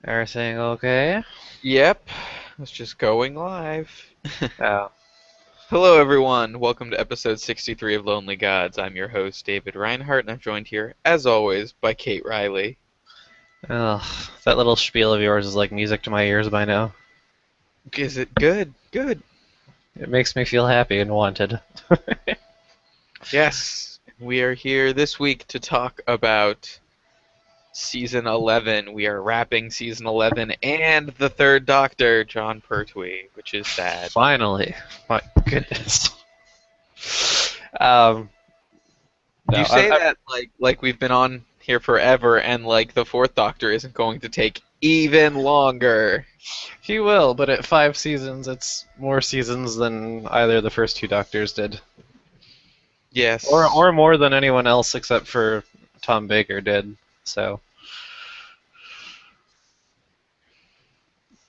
Everything okay? Yep, it's just going live. Oh, Hello, everyone. Welcome to episode 63 of Lonely Gods. I'm your host, David Reinhardt, and I'm joined here, as always, by Kate Riley. ugh, that little spiel of yours is like music to my ears by now. Is it good? Good. It makes me feel happy and wanted. Yes, we are here this week to talk about season 11. We are wrapping season 11 and the third Doctor, Jon Pertwee, which is sad. Finally, my goodness. Um, no, You say that like we've been on here forever, and like the fourth Doctor isn't going to take even longer. he will, but at 5 seasons, it's more seasons than either the first two Doctors did, or Yes, or more than anyone else except for Tom Baker did. So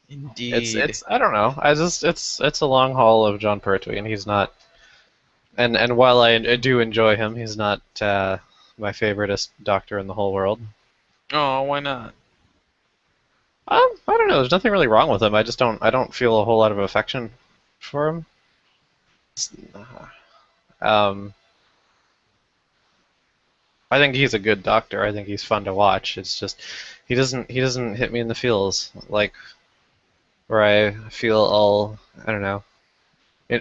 it's indeed. it's I don't know. I just it's a long haul of Jon Pertwee, and he's not. And while I do enjoy him, he's not my favoriteest doctor in the whole world. Oh, why not? I don't know. There's nothing really wrong with him. I don't feel a whole lot of affection for him. Um, I think he's a good doctor. I think he's fun to watch. It's just he doesn't hit me in the feels like where I feel all I don't know.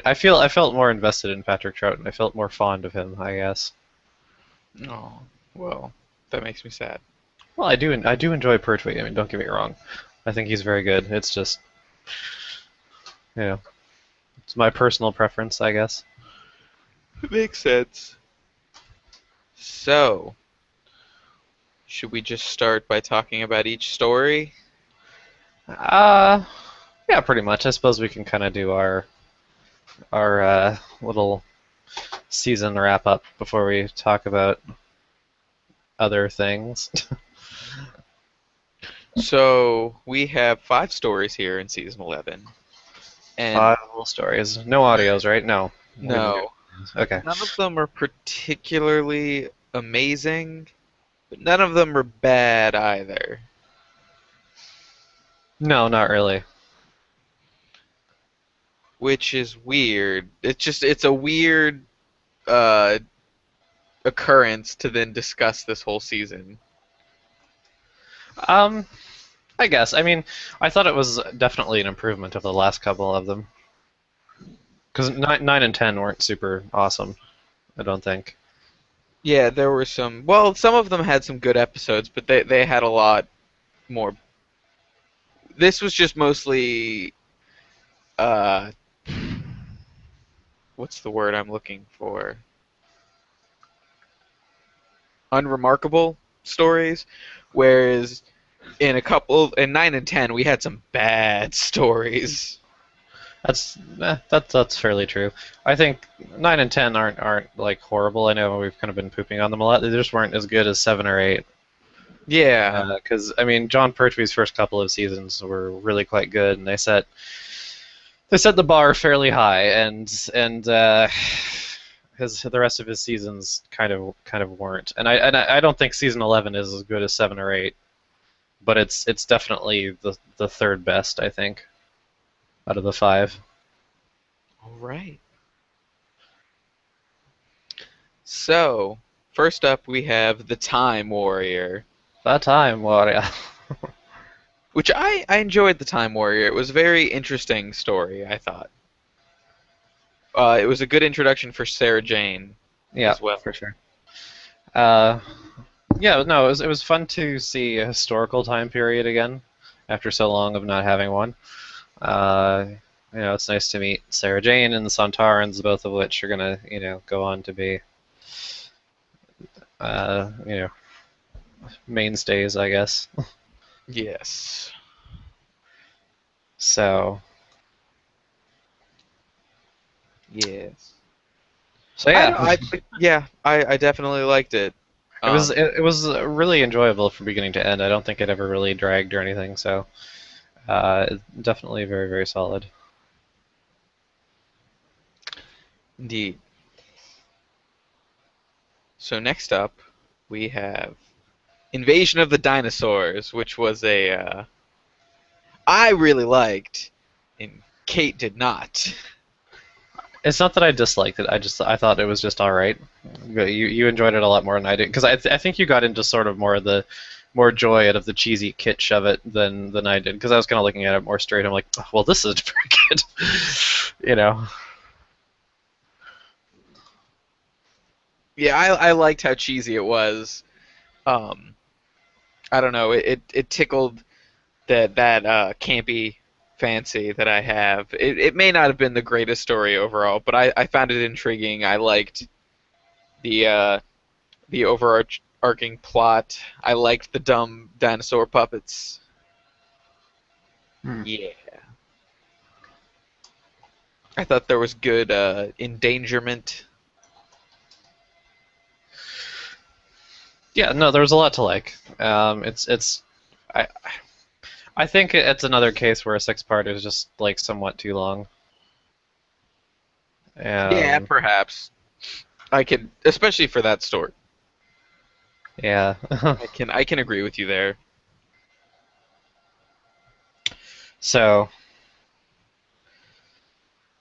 I felt more invested in Patrick Troughton. I felt more fond of him, I guess. Oh, well, that makes me sad. Well, I do enjoy Pertwee. I mean, don't get me wrong. I think he's very good. It's just you know it's my personal preference, I guess. It makes sense. So, should we just start by talking about each story? Uh, yeah, pretty much. I suppose we can kind of do our little season wrap up before we talk about other things. So, we have five stories here in season 11, and Five little stories. No audios, right? No. We didn't do no, Okay. none of them are particularly amazing, but none of them are bad either. No, not really. Which is weird. It's a weird uh, occurrence to then discuss this whole season. Um, I guess. I mean, I thought it was definitely an improvement of the last couple of them. Because nine and 10 weren't super awesome, I don't think. Yeah, there were some. Well, some of them had some good episodes, but they had a lot more. This was just mostly uh, what's the word I'm looking for? Unremarkable stories, whereas in 9 and 10 we had some bad stories. That's fairly true. I think 9 and 10 aren't like horrible. I know we've kind of been pooping on them a lot. They just weren't as good as 7 or 8. Yeah, Because I mean, John Pertwee's first couple of seasons were really quite good, and they set the bar fairly high, and his the rest of his seasons kind of weren't. And I don't think season 11 is as good as 7 or 8, but it's definitely the third best, I think, out of the five. all right. So first up we have the Time Warrior, That time, what? which I enjoyed the Time Warrior. It was a very interesting story, I thought. It was a good introduction for Sarah Jane Yeah, as well. for sure. Uh, yeah, no, it was fun to see a historical time period again after so long of not having one. Uh, it's nice to meet Sarah Jane and the Sontarans, both of which are gonna, go on to be, uh, you know, mainstays, I guess. Yes. So, Yes. so I yeah, don't. I definitely liked it. it was Um, it, it was really enjoyable from beginning to end. I don't think it ever really dragged or anything. So, definitely very very solid. Indeed. So next up, we have Invasion of the Dinosaurs, which was a I really liked, and Kate did not. It's not that I disliked it. I thought it was just all right. You enjoyed it a lot more than I did because I think you got into sort of more of the more joy out of the cheesy kitsch of it than I did because I was kind of looking at it more straight. I'm like, oh, well, this is pretty good, you know. Yeah, I liked how cheesy it was. Um, I don't know, it tickled that campy fancy that I have. It may not have been the greatest story overall, but I found it intriguing. I liked the the overarching plot. I liked the dumb dinosaur puppets. Hmm. Yeah. I thought there was good endangerment. Yeah, no, there was a lot to like. I I think it's another case where a six part is just like somewhat too long. Yeah, Um, perhaps. I could, especially for that story. yeah. I can agree with you there. So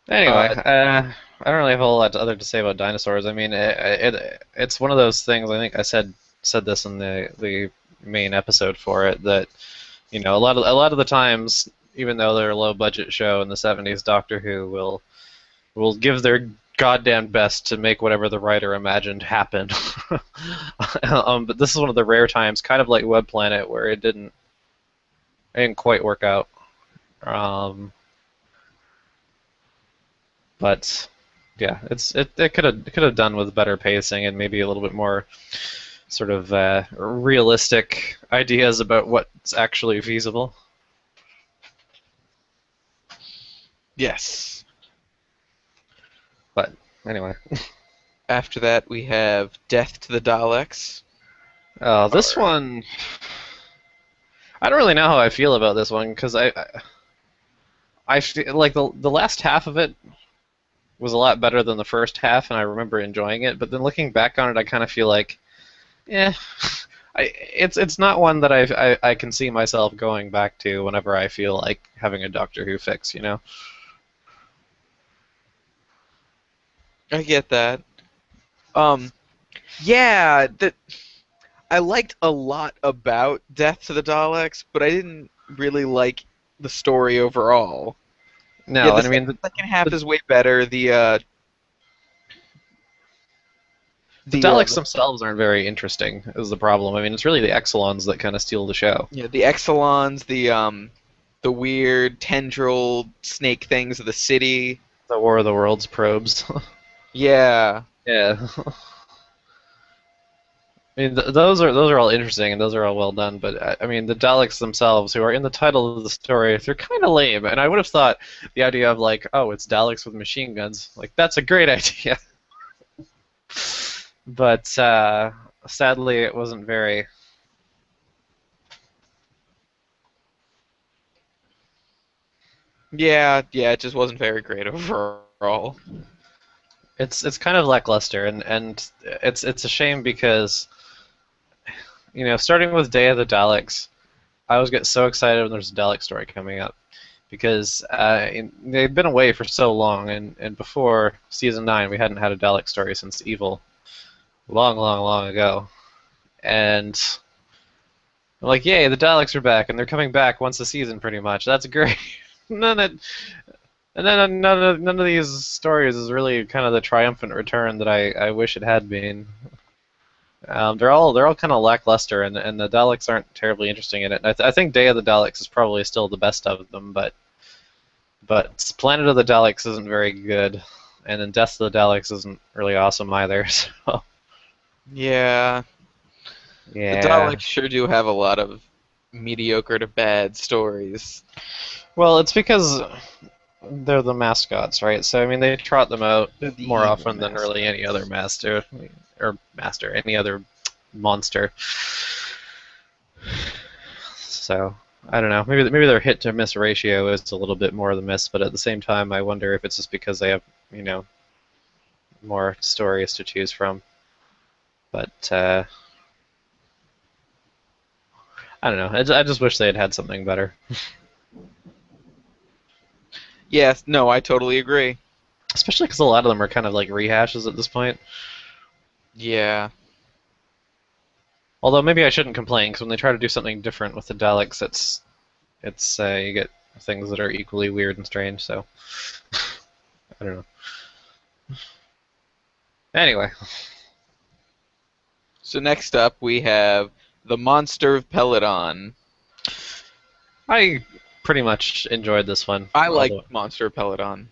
anyway, Uh, I don't really have a whole lot other to say about dinosaurs. I mean, it's one of those things. I think I said this in the main episode for it that a lot of the times, even though they're a low budget show in the '70s, Doctor Who will give their goddamn best to make whatever the writer imagined happen. But this is one of the rare times, kind of like Web Planet, where it didn't quite work out. Um, but yeah, it could have done with better pacing and maybe a little bit more sort of realistic ideas about what's actually feasible. yes. But anyway, After that, we have Death to the Daleks. this Or, one, I don't really know how I feel about this one because I feel like the last half of it was a lot better than the first half, and I remember enjoying it. But then looking back on it, I kind of feel like, yeah, it's not one that I can see myself going back to whenever I feel like having a Doctor Who fix, you know? I get that. Um, yeah, I liked a lot about Death to the Daleks, but I didn't really like the story overall. Yeah, No, the and I mean second half the, is way better. the The Daleks themselves aren't very interesting. Is the problem? I mean, it's really the Exelons that kind of steal the show. yeah, the Exelons, the weird tendril snake things of the city. The War of the Worlds probes. Yeah, Yeah. I mean, those are all interesting and those are all well done, but I mean, the Daleks themselves, who are in the title of the story, they're kind of lame. And I would have thought the idea of like, oh, it's Daleks with machine guns, like that's a great idea. But sadly, it wasn't very. yeah. It just wasn't very great overall. It's kind of lackluster, and it's a shame because starting with Day of the Daleks, I always get so excited when there's a Dalek story coming up because they've been away for so long, and before season 9, we hadn't had a Dalek story since Evil, long, long, long ago, and I'm like, yay, the Daleks are back, and they're coming back once a season, pretty much. That's great. none of, and then none of these stories is really kind of the triumphant return that I wish it had been. They're all kind of lackluster, and the Daleks aren't terribly interesting in it. And I think Day of the Daleks is probably still the best of them, but Planet of the Daleks isn't very good, and then Death of the Daleks isn't really awesome either. So Yeah, the yeah. Daleks sure do have a lot of mediocre to bad stories. Well, it's because they're the mascots, right? So I mean, they trot them out They're the more evil often than really mascot. any other any other monster. So I don't know. Maybe their hit to miss ratio is a little bit more of the miss, but at the same time, I wonder if it's just because they have more stories to choose from. But I don't know. I just wish they had had something better. Yes, no, I totally agree. Especially because a lot of them are kind of like rehashes at this point. Yeah. Although maybe I shouldn't complain because when they try to do something different with the Daleks, it's you get things that are equally weird and strange. So I don't know. Anyway, So next up we have the Monster of Peladon. I pretty much enjoyed this one. I like Although Monster of Peladon.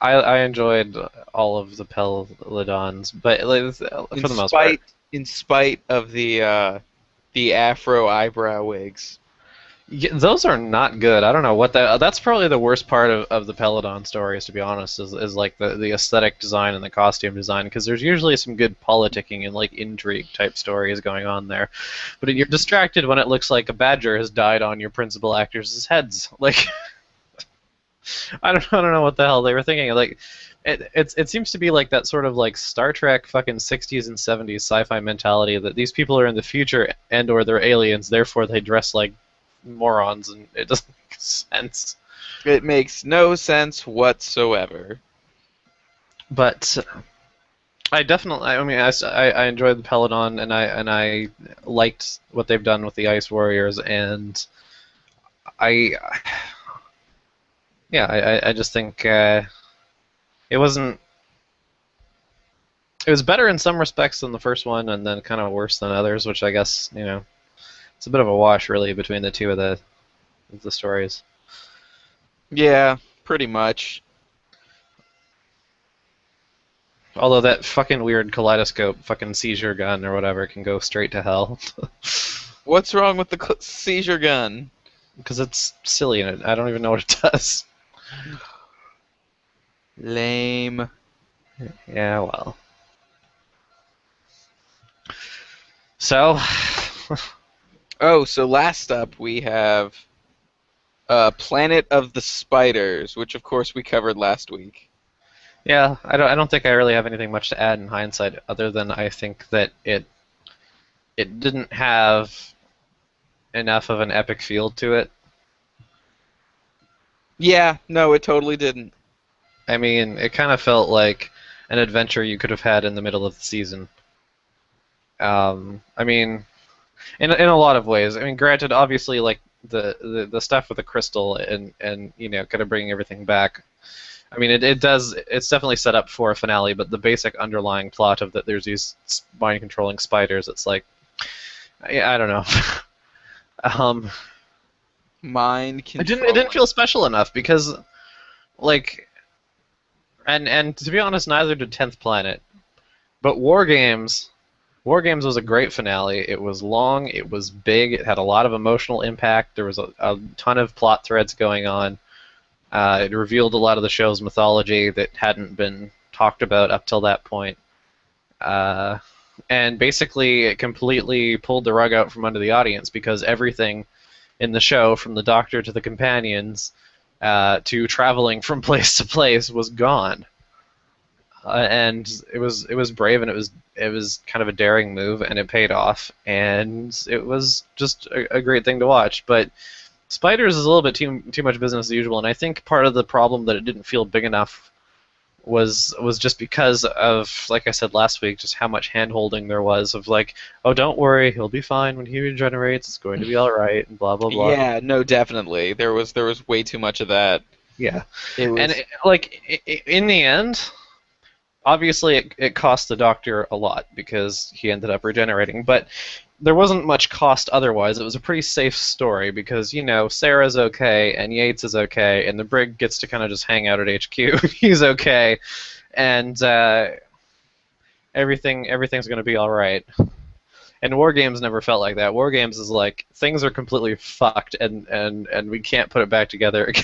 I enjoyed all of the Peladons, but like, In for the most part. spite of the afro eyebrow wigs. Yeah, those are not good. I don't know what that's probably the worst part of the Peladon stories, to be honest, is like the aesthetic design and the costume design, because there's usually some good politicking and like intrigue type stories going on there, but you're distracted when it looks like a badger has died on your principal actors' heads. Like I don't know what the hell they were thinking. Like it seems to be like that sort of like Star Trek fucking 60s and 70s sci-fi mentality that these people are in the future and or they're aliens, therefore they dress like morons, and it doesn't make sense. It makes no sense whatsoever. But I definitely, I mean, I enjoyed the Peloton, and I liked what they've done with the Ice Warriors, and I yeah, I just think it wasn't. It was better in some respects than the first one, and then kind of worse than others, which I guess it's a bit of a wash really between the two of the stories. Yeah, pretty much. Although that fucking weird kaleidoscope fucking seizure gun or whatever can go straight to hell. What's wrong with the seizure gun? Because it's silly and I don't even know what it does. Lame. Yeah, well. So, Oh, so last up we have Planet of the Spiders, which of course we covered last week. yeah, I don't think I really have anything much to add in hindsight, other than I think that it didn't have enough of an epic feel to it. Yeah, no, it totally didn't. I mean, it kind of felt like an adventure you could have had in the middle of the season. I mean, in a lot of ways. I mean, granted, obviously, like the stuff with the crystal and kind of bringing everything back. I mean, it does. It's definitely set up for a finale, but the basic underlying plot of that there's these mind controlling spiders. It's like, yeah, I don't know. um, Mind it didn't controlling. feel special enough because like, and to be honest, neither did Tenth Planet. But War Games was a great finale. It was long, it was big, it had a lot of emotional impact. There was a ton of plot threads going on. It revealed a lot of the show's mythology that hadn't been talked about up till that point. Uh, and basically, it completely pulled the rug out from under the audience because everything in the show, from the Doctor to the companions to traveling from place to place, was gone. And it was brave, and it was kind of a daring move, and it paid off, and it was just a great thing to watch. But Spiders is a little bit too much business as usual, and I think part of the problem that it didn't feel big enough was just because of, like I said last week, just how much hand holding there was of like, oh, don't worry, he'll be fine when he regenerates, it's going to be all right, and blah blah blah. Yeah, no, definitely. There was way too much of that. Yeah, It and was in the end, obviously it cost the Doctor a lot because he ended up regenerating, but there wasn't much cost otherwise. It was a pretty safe story because Sarah's okay and Yates is okay and the brig gets to kind of just hang out at HQ. He's okay, and everything's going to be all right. And War Games never felt like that. War Games is like things are completely fucked and we can't put it back together again.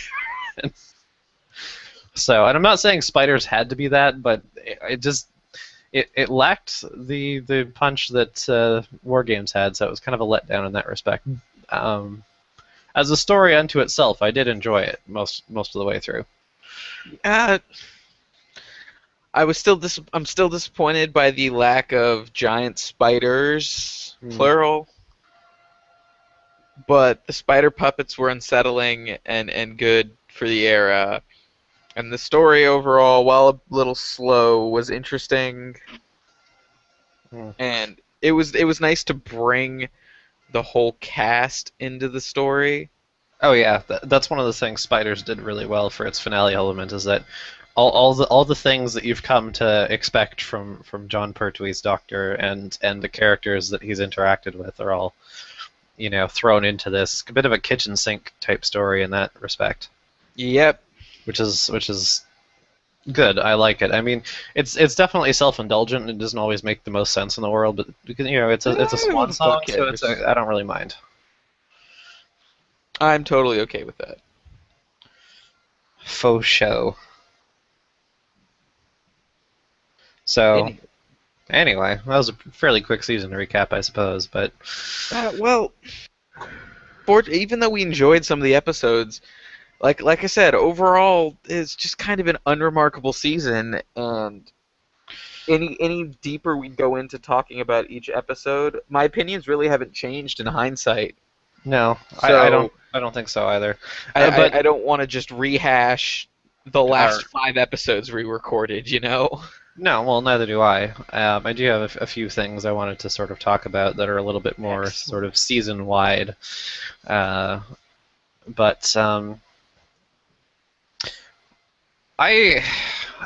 So, and I'm not saying Spiders had to be that, but it just it lacked the punch that War Games had, so it was kind of a letdown in that respect. Um, as a story unto itself, I did enjoy it most of the way through. uh, I'm still disappointed by the lack of giant spiders, Hmm. plural. But the spider puppets were unsettling and good for the era. And the story overall, while a little slow, was interesting, Mm. and it was nice to bring the whole cast into the story. Oh yeah, that's one of the things Spiders did really well for its finale element is that all the things that you've come to expect from Jon Pertwee's Doctor and the characters that he's interacted with are all thrown into this a bit of a kitchen sink type story in that respect, Yep. which is good. I like it. I mean, it's definitely self-indulgent. It doesn't always make the most sense in the world, but because it's a Who swan the fuck song, so cares? I don't really mind. I'm totally okay with that. Faux show. So Any, anyway, that was a fairly quick season to recap, I suppose. But well, even though we enjoyed some of the episodes, like I said, overall it's just kind of an unremarkable season. And any deeper we go into talking about each episode, my opinions really haven't changed in hindsight. no, I don't So I don't think so either. I But I, I don't want to just rehash the or last 5 episodes we recorded. You know? no, well, neither do I. I do have a few things I wanted to sort of talk about that are a little bit more sort Excellent. of season wide. Uh, but I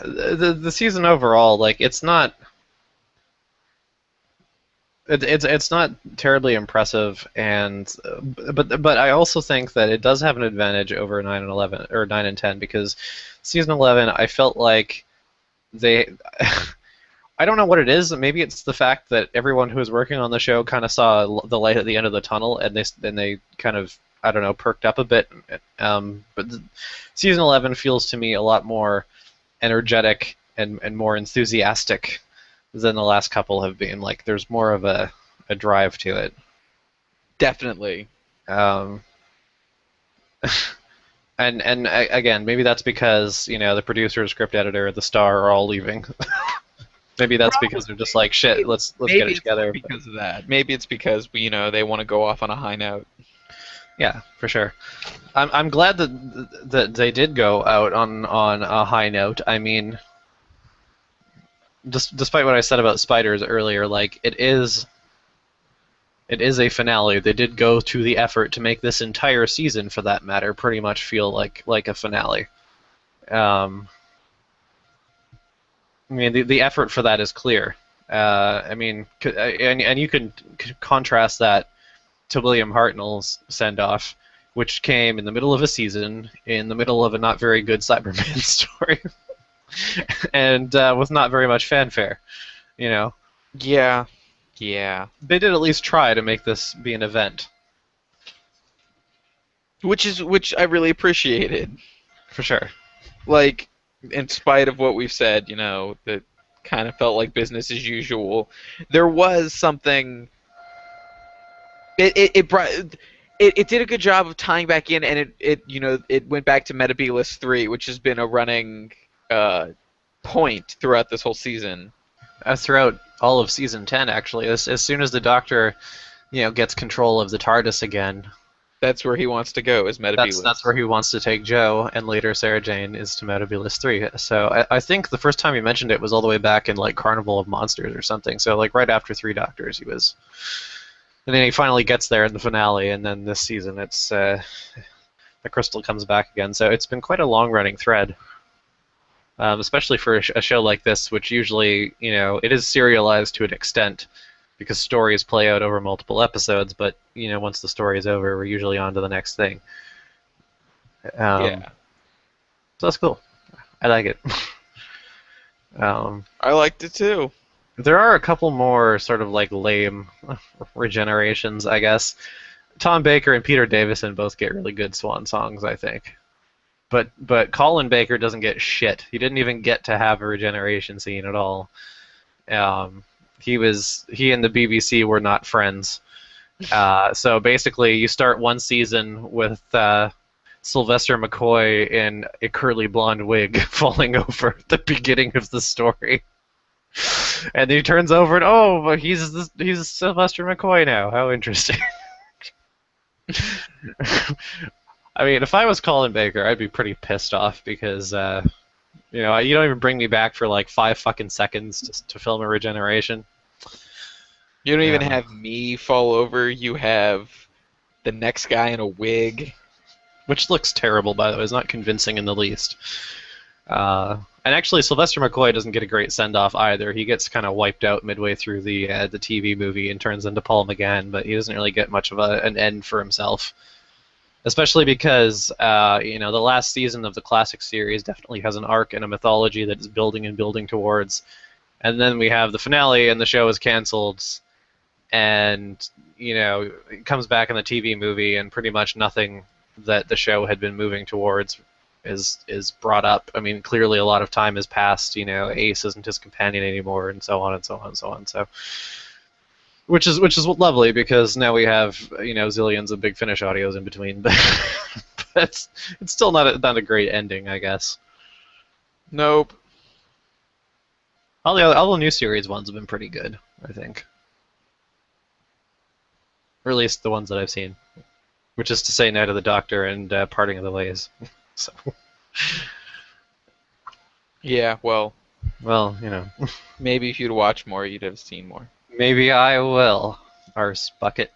the season overall, like it's not terribly impressive, and but I also think that it does have an advantage over 9 and 11 or 9 and 10 because season 11 I felt like they I don't know what it is. Maybe it's the fact that everyone who was working on the show kind of saw the light at the end of the tunnel, and they kind of I don't know perked up a bit. But season 11 feels to me a lot more energetic and more enthusiastic than the last couple have been. Like there's more of a drive to it. Definitely. Um, and again, maybe that's because the producer, script editor, the star are all leaving. Maybe that's because they're just like shit. Let's get Maybe it it's not together. But because of that. Maybe it's because they want to go off on a high note. yeah, for sure. I'm glad that they did go out on a high note. I mean, despite what I said about Spiders earlier, like it is a finale. They did go to the effort to make this entire season, for that matter, pretty much feel like a finale. Um, I mean, the effort for that is clear. I mean, and you can contrast that to William Hartnell's send off, which came in the middle of a season, in the middle of a not very good Cyberman story, and with not very much fanfare. You know, Yeah. Yeah. they did at least try to make this be an event, Which I really appreciated. for sure. Like, in spite of what we've said, that kind of felt like business as usual. There was something. It brought. It did a good job of tying back in, and it went back to Metabolus 3, which has been a running uh, point throughout this whole season. Throughout all of season 10, actually, as soon as the Doctor, gets control of the TARDIS again, That's where he wants to go, is that's Metabolus. where he wants to take Joe, and later Sarah Jane is to Metabolus 3. So I think the first time he mentioned it was all the way back in like Carnival of Monsters or something. So like right after Three Doctors, he was, and then he finally gets there in the finale, and then this season it's the crystal comes back again. So it's been quite a long running thread. Especially for a show like this, which usually, it is serialized to an extent because stories play out over multiple episodes. But once the story is over, we're usually on to the next thing. Um, Yeah, so that's cool. I like it. um, I liked it too. there are a couple more sort of like lame regenerations, I guess. Tom Baker and Peter Davison both get really good swan songs, I think. But Colin Baker doesn't get shit. He didn't even get to have a regeneration scene at all. Um, he and the BBC were not friends. So basically, you start one season with Sylvester McCoy in a curly blonde wig falling over at the beginning of the story, and he turns over and but he's Sylvester McCoy now. How interesting. I mean, if I was Colin Baker, I'd be pretty pissed off because you don't even bring me back for like 5 fucking seconds to film a regeneration. You don't even Yeah. have me fall over. You have the next guy in a wig. Which looks terrible, by the way. It's not convincing in the least. And actually, Sylvester McCoy doesn't get a great send off either. He gets kind of wiped out midway through the TV movie and turns into Paul McGann, but he doesn't really get much of an end for himself. Especially because the last season of the classic series definitely has an arc and a mythology that is building and building towards. And then we have the finale, and the show is canceled, and it comes back in the TV movie, and pretty much nothing that the show had been moving towards is brought up. I mean, clearly a lot of time has passed. Ace isn't his companion anymore, and so on and so on and so on. So, which is lovely because now we have zillions of Big Finish audios in between, but it's still not a great ending, I guess. Nope. All the new series ones have been pretty good, I think, or at least the ones that I've seen. Which is to say, Night of the Doctor and Parting of the Ways. So. Yeah, well, maybe if you'd watched more, you'd have seen more. Maybe I will. Arse bucket.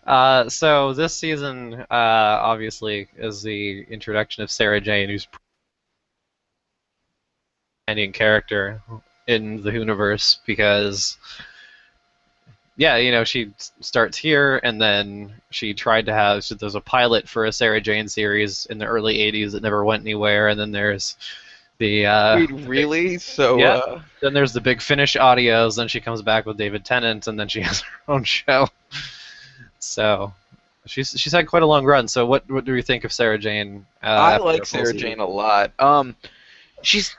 So this season, obviously, is the introduction of Sarah Jane, who's companion character in the Whoniverse, because she starts here, and then she tried to have. So there's a pilot for a Sarah Jane series in the early '80s that never went anywhere, and then there's the. Wait, really? So. Yeah. Then there's the Big Finish audios. Then she comes back with David Tennant, and then she has her own show. So, she's had quite a long run. So what do you think of Sarah Jane? I like Sarah Jane a lot. She's.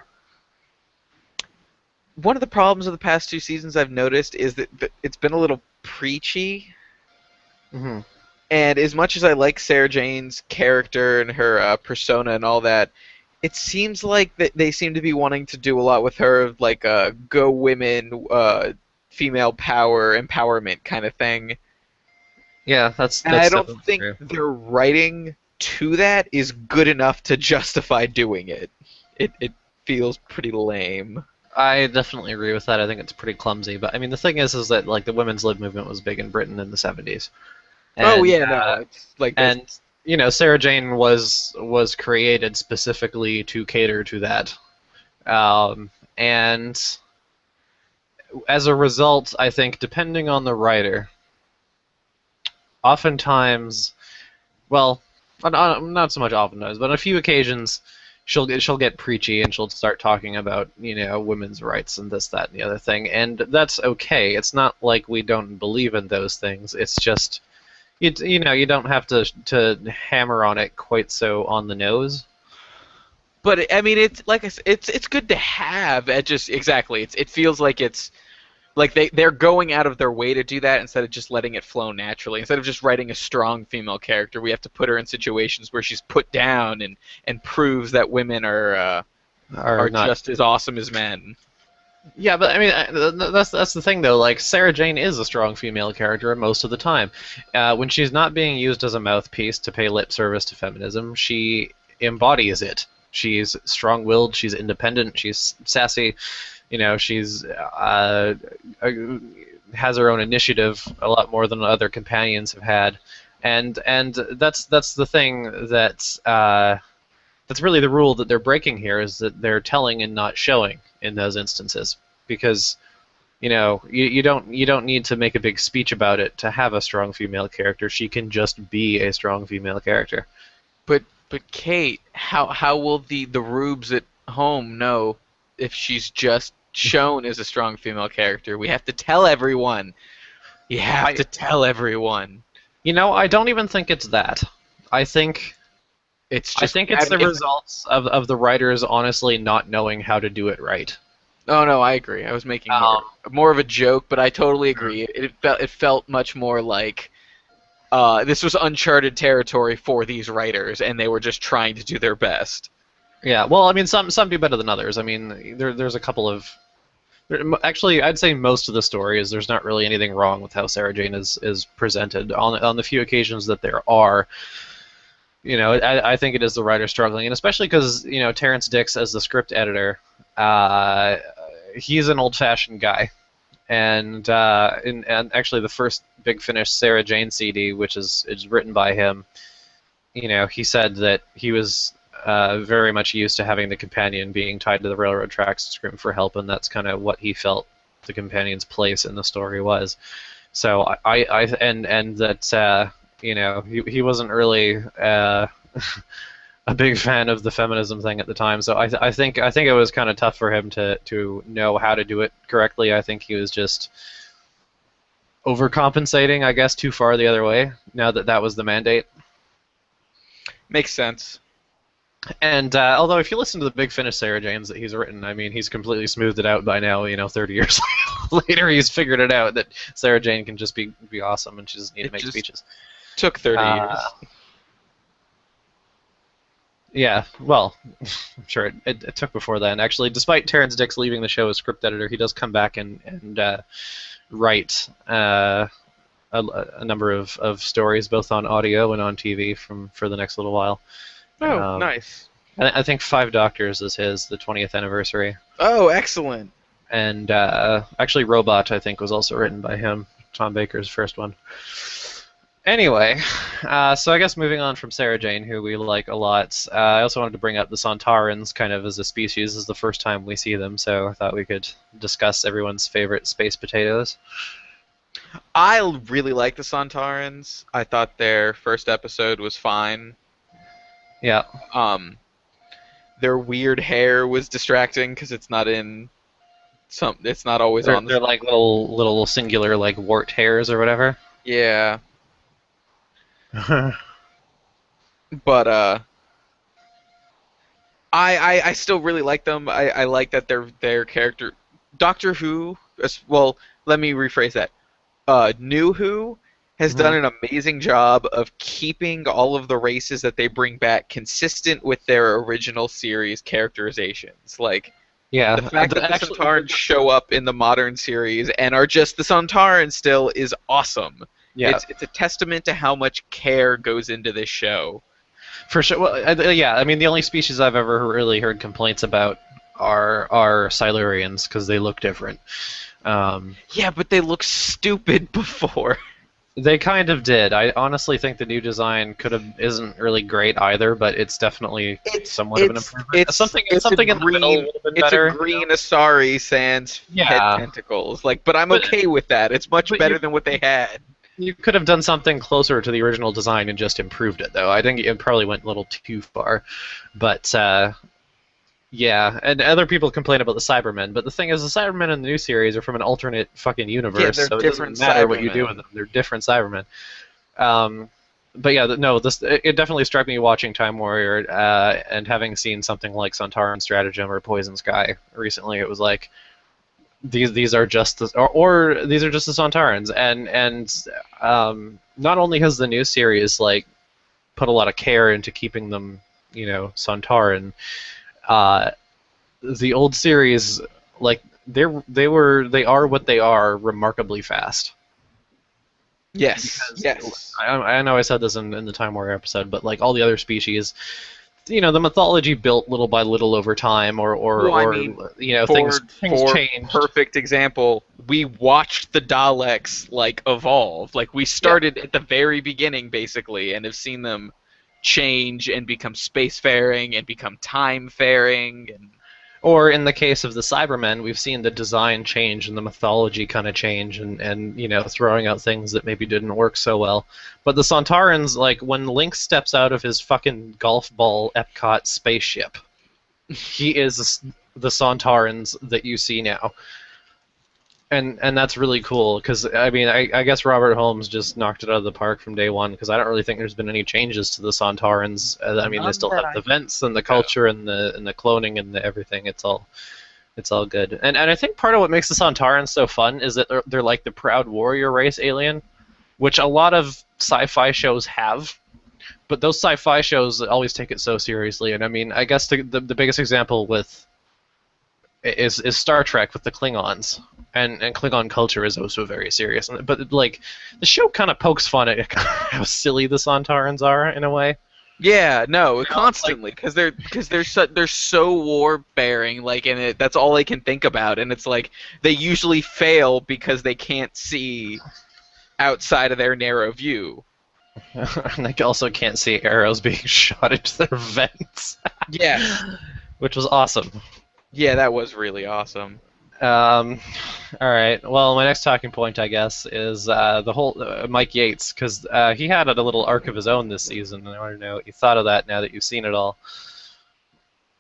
One of the problems of the past 2 seasons I've noticed is that it's been a little preachy. Mm-hmm. And as much as I like Sarah Jane's character and her persona and all that, it seems like that they seem to be wanting to do a lot with her, like go women, female power, empowerment kind of thing. Yeah, that's I don't think true. their writing to that is good enough to justify doing it. It feels pretty lame. I definitely agree with that. I think it's pretty clumsy. But I mean, the thing is that like the women's lib movement was big in Britain in the '70s. No, it's like and Sarah Jane was created specifically to cater to that, and as a result, I think depending on the writer, oftentimes, well, not so much oftentimes, but on a few occasions, she'll get preachy and she'll start talking about women's rights and this, that, and the other thing, and that's okay. It's not like we don't believe in those things. It's just you don't have to hammer on it quite so on the nose. But I mean, it's like it's good to have. It feels like it's like they're going out of their way to do that instead of just letting it flow naturally. Instead of just writing a strong female character, we have to put her in situations where she's put down and proves that women are not just as awesome as men. Yeah, but I mean, that's the thing though. Like Sarah Jane is a strong female character most of the time. When she's not being used as a mouthpiece to pay lip service to feminism, she embodies it. She's strong-willed. She's independent. She's sassy. She's has her own initiative a lot more than other companions have had, and that's the thing that's really the rule that they're breaking here, is that they're telling and not showing in those instances, because you don't need to make a big speech about it to have a strong female character. She can just be a strong female character. But Kate, how will the rubes at home know if she's just shown as a strong female character? We have to tell everyone. You have to tell everyone. I don't even think it's that. I think it's the results of the writers honestly not knowing how to do it right. Oh no, I agree. I was making more of a joke, but I totally agree. It felt much more like this was uncharted territory for these writers, and they were just trying to do their best. Yeah, well, I mean, some do better than others. I mean, there's a couple of Actually, I'd say most of the stories, there's not really anything wrong with how Sarah Jane is presented. On the few occasions that there are, I think it is the writer struggling, and especially because Terrence Dicks as the script editor, uh, he's an old-fashioned guy, and actually the first Big Finish Sarah Jane CD, which is written by him, he said that he was very much used to having the companion being tied to the railroad tracks and screaming for help, and that's kind of what he felt the companion's place in the story was. So and that he wasn't really a big fan of the feminism thing at the time. So I think it was kind of tough for him to know how to do it correctly. I think he was just overcompensating, I guess, too far the other way. Now that was the mandate. Makes sense. And although if you listen to the Big Finish Sarah Janes that he's written, I mean, he's completely smoothed it out by now. 30 years later, he's figured it out that Sarah Jane can just be awesome, and she doesn't need to make speeches. Took 30 years. Yeah, well, I'm sure it took before then. Actually, despite Terrence Dicks leaving the show as script editor, he does come back and write a number of stories, both on audio and on TV, for the next little while. Oh, nice. I think Five Doctors is the 20th anniversary. Oh, excellent. And actually, Robot, I think, was also written by him, Tom Baker's first one. Anyway, so I guess moving on from Sarah Jane, who we like a lot, I also wanted to bring up the Sontarans kind of as a species. This is the first time we see them, so I thought we could discuss everyone's favorite space potatoes. I really like the Sontarans. I thought their first episode was fine. Yeah. Their weird hair was distracting because it's not in some. It's not always on. They're like little singular like wart hairs or whatever. Yeah. But I still really like them. I like that their character. Doctor Who. Well, let me rephrase that. New Who has done an amazing job of keeping all of the races that they bring back consistent with their original series characterizations. Like, yeah, the fact that the Sontarans show up in the modern series and are just the Sontarans still is awesome. Yeah. It's a testament to how much care goes into this show. For sure. Well, yeah, I mean, the only species I've ever really heard complaints about are Silurians because they look different. Yeah, but they look stupid before. They kind of did. I honestly think the new design isn't really great either, but it's definitely somewhat of an improvement. It's something in the middle would have been better. It's a green Asari sans head tentacles. But I'm okay with that. It's much better than what they had. You could have done something closer to the original design and just improved it, though. I think it probably went a little too far. But yeah, and other people complain about the Cybermen, but the thing is, the Cybermen in the new series are from an alternate fucking universe, so it doesn't matter what you do with them. They're different Cybermen. But yeah, no, it definitely struck me watching Time Warrior and having seen something like Sontaran Stratagem or Poison Sky recently. It was like these are just or these are just the Sontarans, and not only has the new series put a lot of care into keeping them Sontaran. The old series, they are what they are remarkably fast. Yes. Yes. I know I said this in the Time Warrior episode, but all the other species, the mythology built little by little over time, things changed. Perfect example. We watched the Daleks evolve. We started at the very beginning basically, and have seen them change and become spacefaring and become time-faring. Or in the case of the Cybermen, we've seen the design change and the mythology kind of change and throwing out things that maybe didn't work so well. But the Sontarans, when Link steps out of his fucking golf ball Epcot spaceship, he is the Sontarans that you see now. And that's really cool, because, I mean, I guess Robert Holmes just knocked it out of the park from day one, because I don't really think there's been any changes to the Sontarans. I mean, they still have the vents and the culture and the cloning and the everything. It's all good. And I think part of what makes the Sontarans so fun is that they're like the proud warrior race alien, which a lot of sci-fi shows have. But those sci-fi shows always take it so seriously. And I mean, I guess the biggest example with is Star Trek with the Klingons, and Klingon culture is also very serious. But like, the show kind of pokes fun at how silly the Sontarans are in a way. Yeah, no, Like, constantly, they're so war bearing, like, and that's all they can think about, and it's like they usually fail because they can't see outside of their narrow view. and they also can't see arrows being shot into their vents, Yes. which was awesome. Yeah, that was really awesome. Um, all right. Well, my next talking point, I guess, is the whole Mike Yates, because he had a little arc of his own this season, and I want to know what you thought of that now that you've seen it all.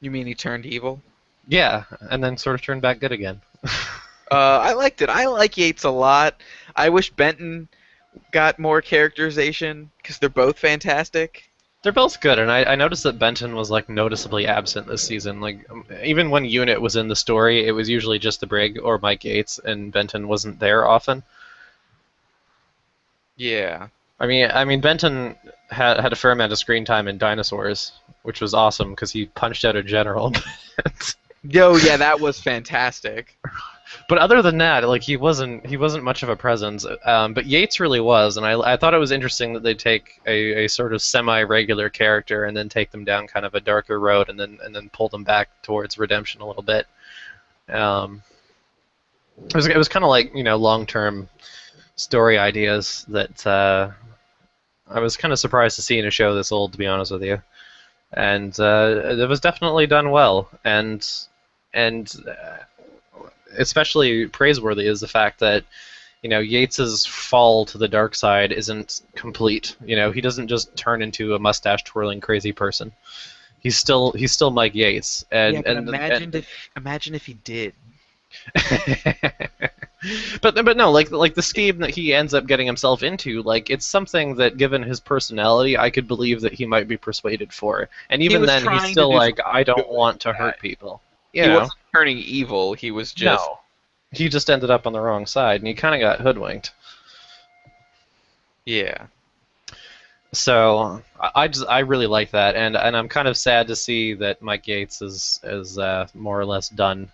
You mean he turned evil? Yeah, and then sort of turned back good again. I liked it. I like Yates a lot. I wish Benton got more characterization because they're both fantastic. They're both good, and I noticed that Benton was like noticeably absent this season. Like even when Unit was in the story, it was usually just the Brig or Mike Yates, and Benton wasn't there often. Yeah. I mean, Benton had a fair amount of screen time in Dinosaurs, which was awesome because he punched out a general. Yo, yeah, that was fantastic. But other than that, like he wasn't much of a presence. But Yates really was, and I thought it was interesting that they take a sort of semi-regular character and then take them down kind of a darker road, and then pull them back towards redemption a little bit. Um, it was kind of like long-term story ideas that I was kind of surprised to see in a show this old, to be honest with you. And it was definitely done well, and especially praiseworthy is the fact that Yates's fall to the dark side isn't complete. He doesn't just turn into a mustache twirling crazy person. He's still Mike Yates, Yeah, and but and imagine if he did. but no, like the scheme that he ends up getting himself into, like it's something that, given his personality, I could believe that he might be persuaded for. And He even was then, he's trying to still do like, something I don't good want with to that. hurt people. He wasn't turning evil. He was just No, he just ended up on the wrong side, and he kind of got hoodwinked. yeah. So I really like that, and I'm kind of sad to see that Mike Yates is more or less done.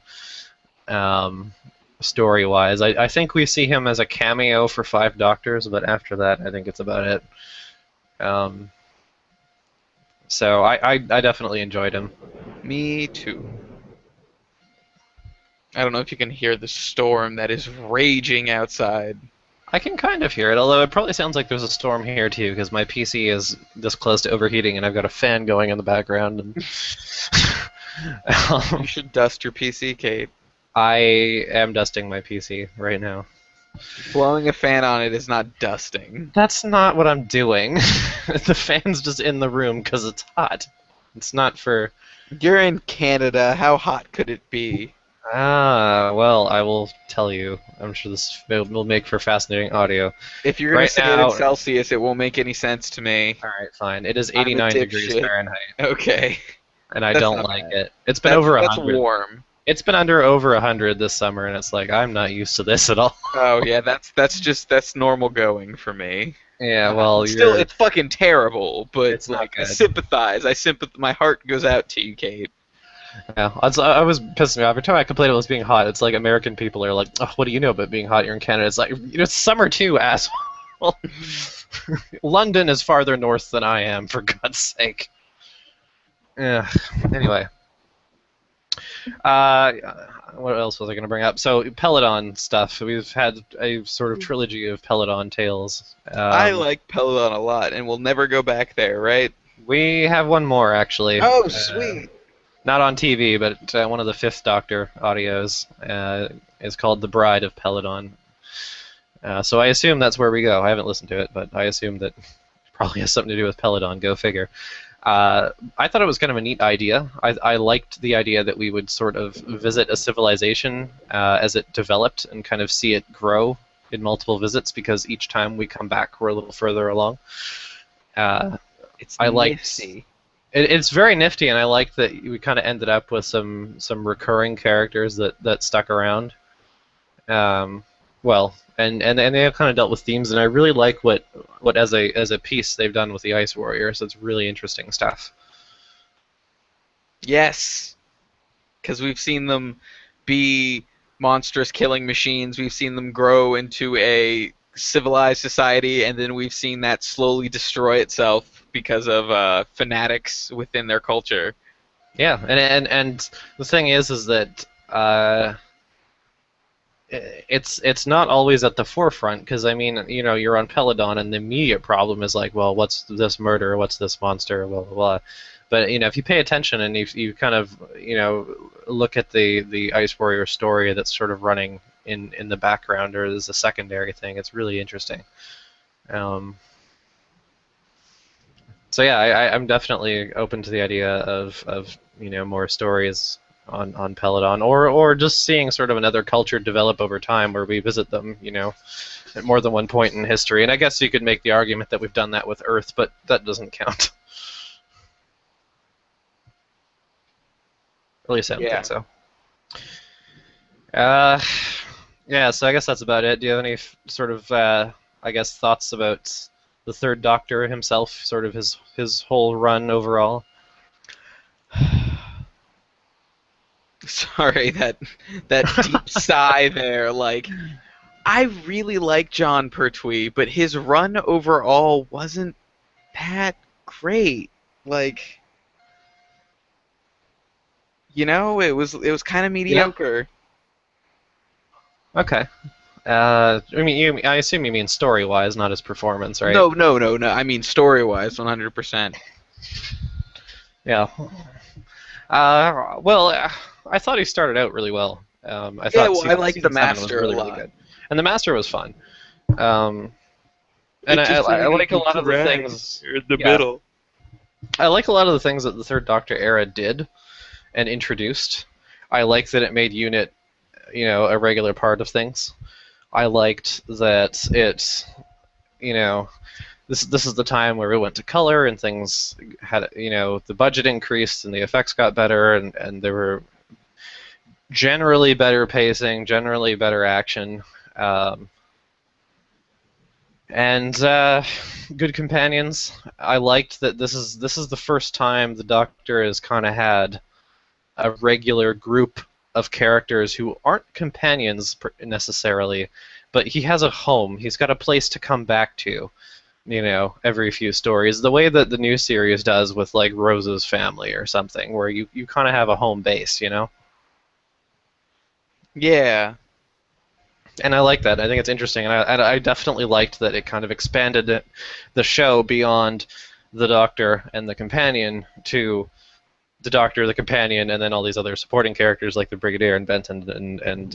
Um, Story wise, I think we see him as a cameo for Five Doctors, but after that, I think it's about it. Um, so I definitely enjoyed him. Me too. I don't know if you can hear the storm that is raging outside. I can kind of hear it, although it probably sounds like there's a storm here too, because my PC is this close to overheating, and I've got a fan going in the background. And You should dust your PC, Kate. I am dusting my PC right now. Blowing a fan on it is not dusting. That's not what I'm doing. The fan's just in the room because it's hot. It's not for. You're in Canada. How hot could it be? Well, I will tell you. I'm sure this will make for fascinating audio. If you're gonna Right say it now. in Celsius, it won't make any sense to me. Alright, fine. It is I'm a 89 degrees dipshit. Fahrenheit, Okay. and I That's don't not like bad. it. It's been over That's 100. warm. It's been under over 100 this summer, and it's like, I'm not used to this at all. Oh yeah, that's normal going for me. Yeah, well, Still, you're. it's fucking terrible, but It's not I good. sympathize. My heart goes out to you, Kate. Yeah, I was pissing me off. Every time I complain about it being hot, it's like American people are like, oh, what do you know about being hot? You're in Canada. It's like, it's summer too, asshole. London is farther north than I am, for God's sake. Yeah. Anyway. Uh, what else was I going to bring up? So, Peloton stuff. We've had a sort of trilogy of Peloton tales. I like Peloton a lot, and we'll never go back there, right? We have one more, actually. Oh, sweet. Not on TV, but one of the Fifth Doctor audios is called The Bride of Peloton. So I assume that's where we go. I haven't listened to it, but I assume that it probably has something to do with Peloton. Go figure. I thought it was kind of a neat idea. I liked the idea that we would sort of visit a civilization as it developed and kind of see it grow in multiple visits, because each time we come back, we're a little further along. It's I liked. nifty. It's very nifty, and I like that we kind of ended up with some recurring characters that stuck around. Well, and they have kind of dealt with themes, and I really like what as a piece they've done with the Ice Warriors. It's really interesting stuff. Yes, because we've seen them be monstrous killing machines. We've seen them grow into a civilized society, and then we've seen that slowly destroy itself because of fanatics within their culture. Yeah, and the thing is that it's not always at the forefront, because I mean, you're on Peladon and the immediate problem is like, well, what's this murder, what's this monster, blah blah blah. But if you pay attention and you kind of look at the Ice Warrior story that's sort of running in the background or as a secondary thing, it's really interesting. So yeah, I'm definitely open to the idea of more stories on Peladon, or just seeing sort of another culture develop over time where we visit them, at more than one point in history. And I guess you could make the argument that we've done that with Earth, but that doesn't count. At least I don't think so. Yeah, so I guess that's about it. Do you have any sort of, I guess, thoughts about the Third Doctor himself, sort of his whole run overall? Sorry, that deep sigh there. Like, I really like Jon Pertwee, but his run overall wasn't that great. Like, it was kind of mediocre. Yeah. Okay. I mean, I assume you mean story-wise, not his performance, right? No. I mean story-wise, 100%. Yeah. Well, I thought he started out really well. I thought I liked the Master really, a lot. really good, and the Master was fun. And I like a lot of the things in the middle. I like a lot of the things that the Third Doctor era did and introduced. I like that it made UNIT, a regular part of things. I liked that it, this is the time where we went to color and things had, the budget increased and the effects got better and there were generally better pacing, generally better action, and good companions. I liked that this is the first time the Doctor has kind of had a regular group of characters who aren't companions necessarily, but he has a home. He's got a place to come back to, every few stories. The way that the new series does with like Rose's family or something, where you kind of have a home base, Yeah. And I like that. I think it's interesting, and I definitely liked that it kind of expanded the show beyond the Doctor and the companion to the Doctor, the companion, and then all these other supporting characters like the Brigadier and Benton and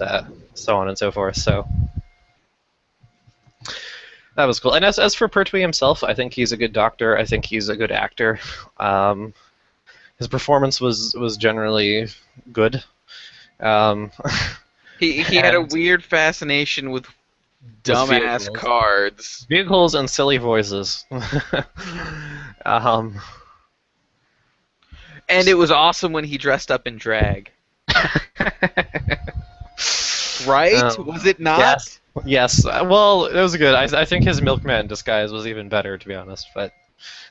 so on and so forth. So that was cool. And as for Pertwee himself, I think he's a good Doctor. I think he's a good actor. His performance was generally good. He had a weird fascination with dumbass cards. Vehicles and silly voices. And it was awesome when he dressed up in drag. Right? Was it not? Yes. Well, it was good. I think his milkman disguise was even better, to be honest. But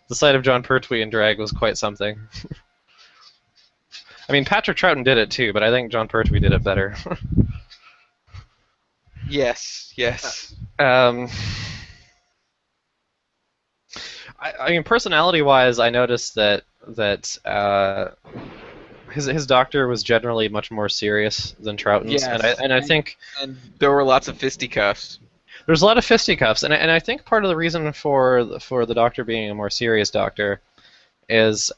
the sight of Jon Pertwee in drag was quite something. I mean, Patrick Troughton did it too, but I think Jon Pertwee did it better. Yes. I mean, personality-wise, I noticed that his Doctor was generally much more serious than Troughton's, yes. and I think there were lots of fisticuffs. There's a lot of fisticuffs, and I think part of the reason for the Doctor being a more serious Doctor is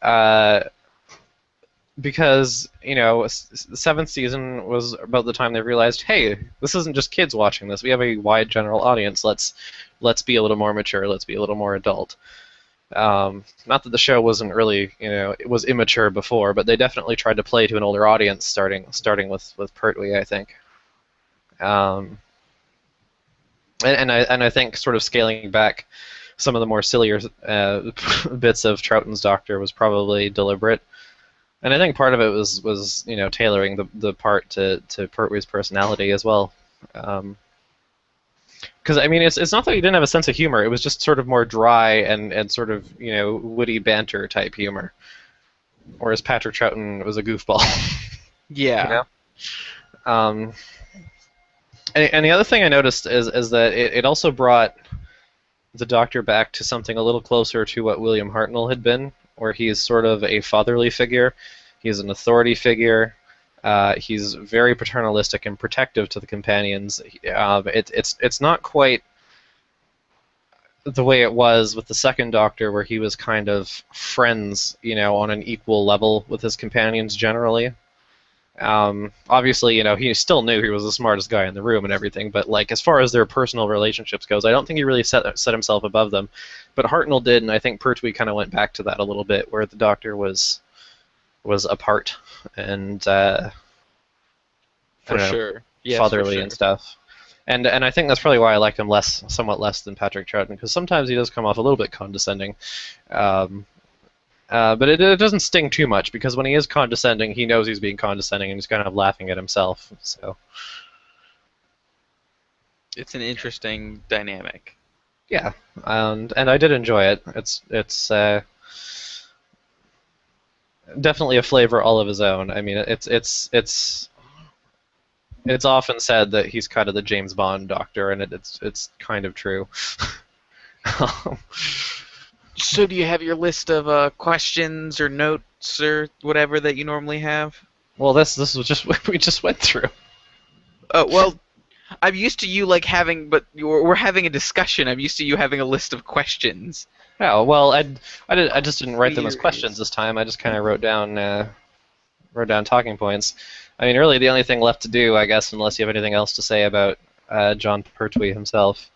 because the seventh season was about the time they realized, hey, this isn't just kids watching this. We have a wide general audience. Let's be a little more mature. Let's be a little more adult. Not that the show wasn't really, it was immature before, but they definitely tried to play to an older audience, starting with Pertwee, I think. And I think sort of scaling back some of the more sillier bits of Troughton's Doctor was probably deliberate. And I think part of it was tailoring the part to Pertwee's personality as well. Because I mean, it's not that he didn't have a sense of humor. It was just sort of more dry and sort of witty banter type humor. Whereas Patrick Troughton was a goofball. Yeah. Um, and the other thing I noticed is that it also brought the Doctor back to something a little closer to what William Hartnell had been, where he's sort of a fatherly figure. He's an authority figure. He's very paternalistic and protective to the companions. It's not quite the way it was with the second Doctor, where he was kind of friends, on an equal level with his companions generally. Obviously, he still knew he was the smartest guy in the room and everything, but like as far as their personal relationships goes, I don't think he really set himself above them. But Hartnell did, and I think Pertwee kind of went back to that a little bit, where the Doctor was apart and For sure. Yes, for fatherly sure. and stuff. And I think that's probably why I liked him somewhat less than Patrick Troughton, because sometimes he does come off a little bit condescending. Um, but it doesn't sting too much, because when he is condescending, he knows he's being condescending and he's kind of laughing at himself. So It's an interesting dynamic. yeah, and I did enjoy it. It's definitely a flavor all of his own. I mean, it's often said that he's kind of the James Bond Doctor, and it's kind of true. So do you have your list of questions or notes or whatever that you normally have? Well, this was just what we just went through. Oh, well, I'm used to you like having, but we're having a discussion. I'm used to you having a list of questions. Oh well, I just didn't write them as Theories. questions this time. I just kind of wrote down talking points. I mean, really, the only thing left to do, I guess, unless you have anything else to say about Jon Pertwee himself,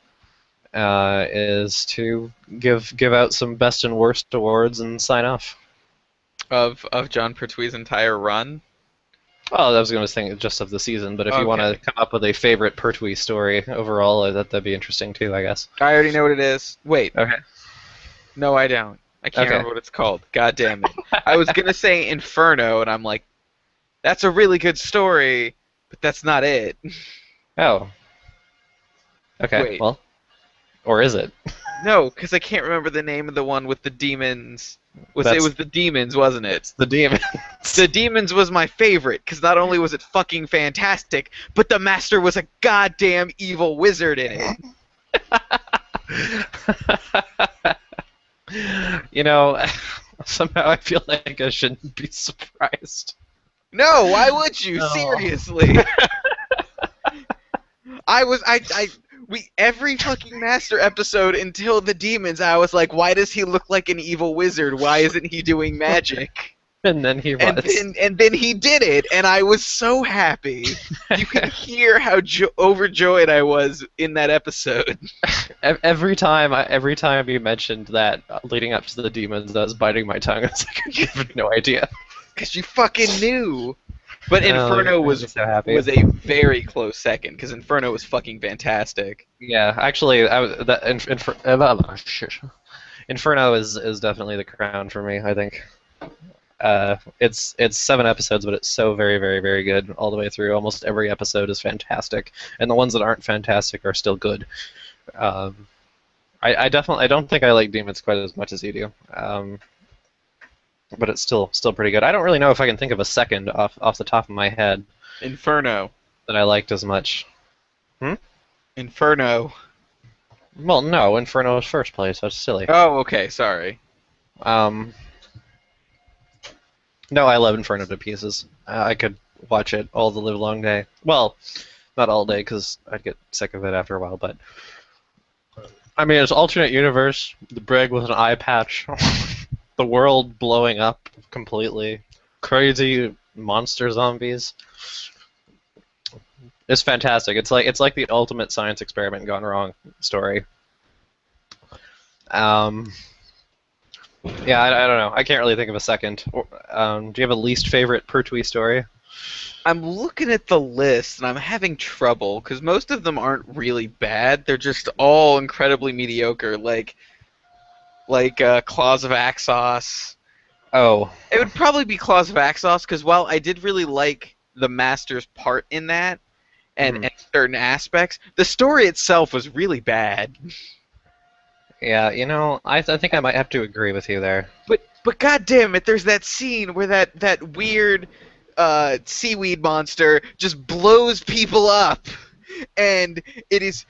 is to give out some best and worst awards and sign off. Of Jon Pertwee's entire run. Well, I was going to think just of the season, but if you want to Okay. come up with a favorite Pertwee story overall, that'd be interesting too, I guess. I already know what it is. Wait, Okay. no, I don't. I can't Okay. remember what it's called. God damn it. I was gonna say Inferno, and I'm like, that's a really good story, but that's not it. Oh. Okay. Wait. Well, or is it? No, because I can't remember the name of the one with the demons. It That's was the demons, wasn't it? the demon. The demons was my favorite, because not only was it fucking fantastic, but the master was a goddamn evil wizard in it. Somehow I feel like I shouldn't be surprised. No, why would you? No. Seriously. We every fucking master episode until the demons, I was like, why does he look like an evil wizard? Why isn't he doing magic? And then he was. And then he did it, and I was so happy. You can hear how overjoyed I was in that episode. Every time you mentioned that leading up to the demons, I was biting my tongue. I was like, I have no idea. Because you fucking knew. But Inferno I'm was just so happy. was a very close second, because Inferno was fucking fantastic. Yeah, actually, Inferno is definitely the crown for me, I think. It's 7 episodes, but it's so very, very, very good all the way through. Almost every episode is fantastic, and the ones that aren't fantastic are still good. I don't think I like Demons quite as much as you do, but it's still pretty good. I don't really know if I can think of a second off the top of my head Inferno. that I liked as much. Inferno. Well, no, Inferno was first place. That's silly. Oh, okay, sorry. No, I love Inferno to pieces. I could watch it all the livelong day. Well, not all day, because I'd get sick of it after a while, but... I mean, it's alternate universe, the brig with an eye patch, the world blowing up completely, crazy monster zombies. It's fantastic. It's like the ultimate science experiment gone wrong story. Yeah, I don't know. I can't really think of a second. Do you have a least favorite Pertwee story? I'm looking at the list and I'm having trouble because most of them aren't really bad. They're just all incredibly mediocre, like Claws of Axos. Oh, It would probably be Claws of Axos because while I did really like the Master's part in that and certain aspects, the story itself was really bad. yeah. I think I might have to agree with you there. But goddamn it, there's that scene where that weird seaweed monster just blows people up, and it's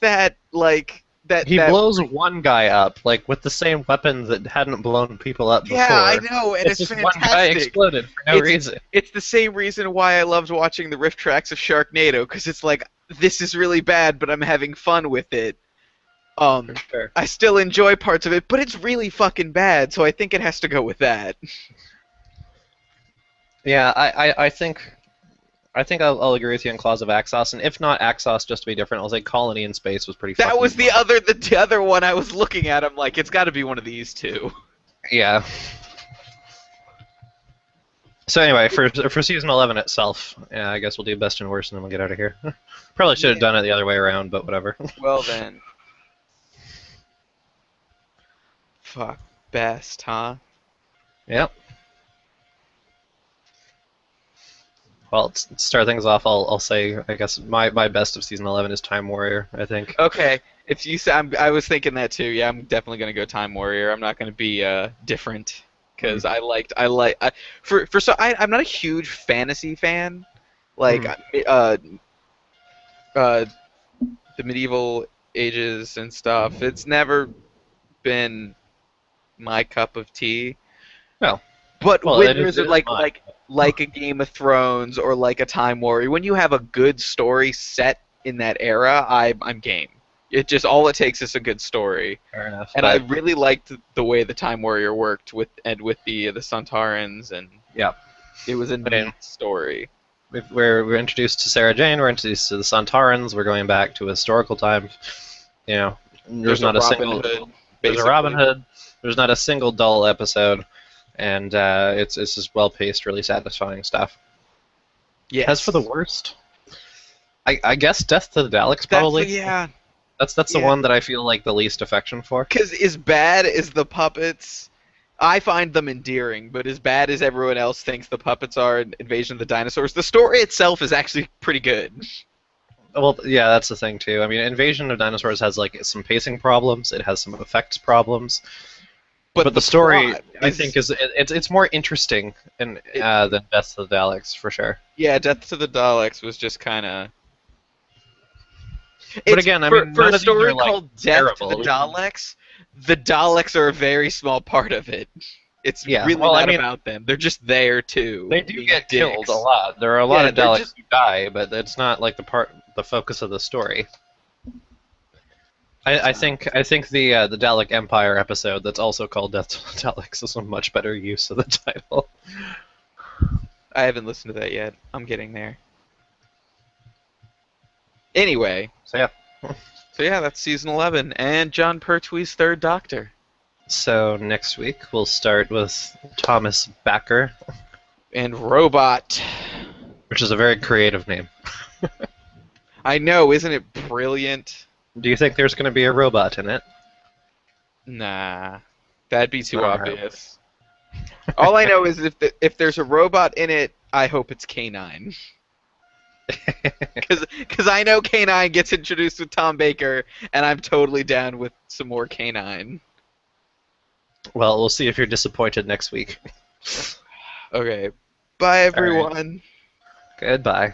that like He that. blows one guy up, like with the same weapon that hadn't blown people up Yeah, I before. know, and It's it's just one guy fantastic. exploded for no It's reason. it's the same reason why I loved watching the riff tracks of Sharknado, because it's like, this is really bad, but I'm having fun with it. For sure. I still enjoy parts of it, but it's really fucking bad, so I think it has to go with that. Yeah, I think I'll agree with you on Claws of Axos, and if not Axos, just to be different, I'll say Colony in Space was pretty That fucking was fun. the other one I was looking at. I'm like, it's got to be one of these two. Yeah. So anyway, for season 11 itself, yeah, I guess we'll do best and worst, and then we'll get out of here. Probably should have Yeah. done it the other way around, but whatever. Well then, fuck, best, huh? Yep. Well, to start things off, I'll say I guess my best of season 11 is Time Warrior. I think. Okay, if you say, I was thinking that too. Yeah, I'm definitely gonna go Time Warrior. I'm not gonna be different because I'm not a huge fantasy fan. Like uh, the medieval ages and stuff. It's never been my cup of tea. Well, But well, when it there's is like mine. a Game of Thrones or like a Time Warrior, when you have a good story set in that era, I'm game. It just, all it takes is a good story. Fair enough. And I But really liked the way the Time Warrior worked with the Sontarans, and yeah, it was a I mean, neat story. we're introduced to Sarah Jane. We're introduced to the Sontarans. We're going back to historical times. You know, there's There's a not a Robin single. Hood, There's a basically. Robin Hood. There's not a single dull episode, and it's just well paced, really satisfying stuff. Yes. As for the worst, I guess Death to the Daleks probably. Yeah. That's the Yeah. one that I feel like the least affection for. Because as bad as the puppets, I find them endearing, but as bad as everyone else thinks the puppets are in Invasion of the Dinosaurs, the story itself is actually pretty good. Well, yeah, that's the thing too. I mean, Invasion of Dinosaurs has like some pacing problems. It has some effects problems. But the story, plot I think, it's more interesting than Death to the Daleks for sure. Yeah, Death to the Daleks was just kind of. But again, I mean, for none a of these are story like called Death to terrible. the Daleks are a very small part of it. It's Yeah, really well, I not mean, about them. They're just there too. They do being get killed dicks. a lot. There are a lot Yeah, of they're Daleks just- who die, but it's not like the focus of the story. I think the Dalek Empire episode that's also called Death to the Daleks is a much better use of the title. I haven't listened to that yet. I'm getting there. Anyway, So yeah. so yeah, that's season 11 and Jon Pertwee's Third Doctor. So next week we'll start with Thomas Backer, And Robot. which is a very creative name. I know, isn't it brilliant? Do you think there's going to be a robot in it? Nah, that'd be too Alright. obvious. All I know is if there's a robot in it, I hope it's K9. Because I know K9 gets introduced with Tom Baker, and I'm totally down with some more K9. Well, we'll see if you're disappointed next week. Okay, bye everyone. Goodbye.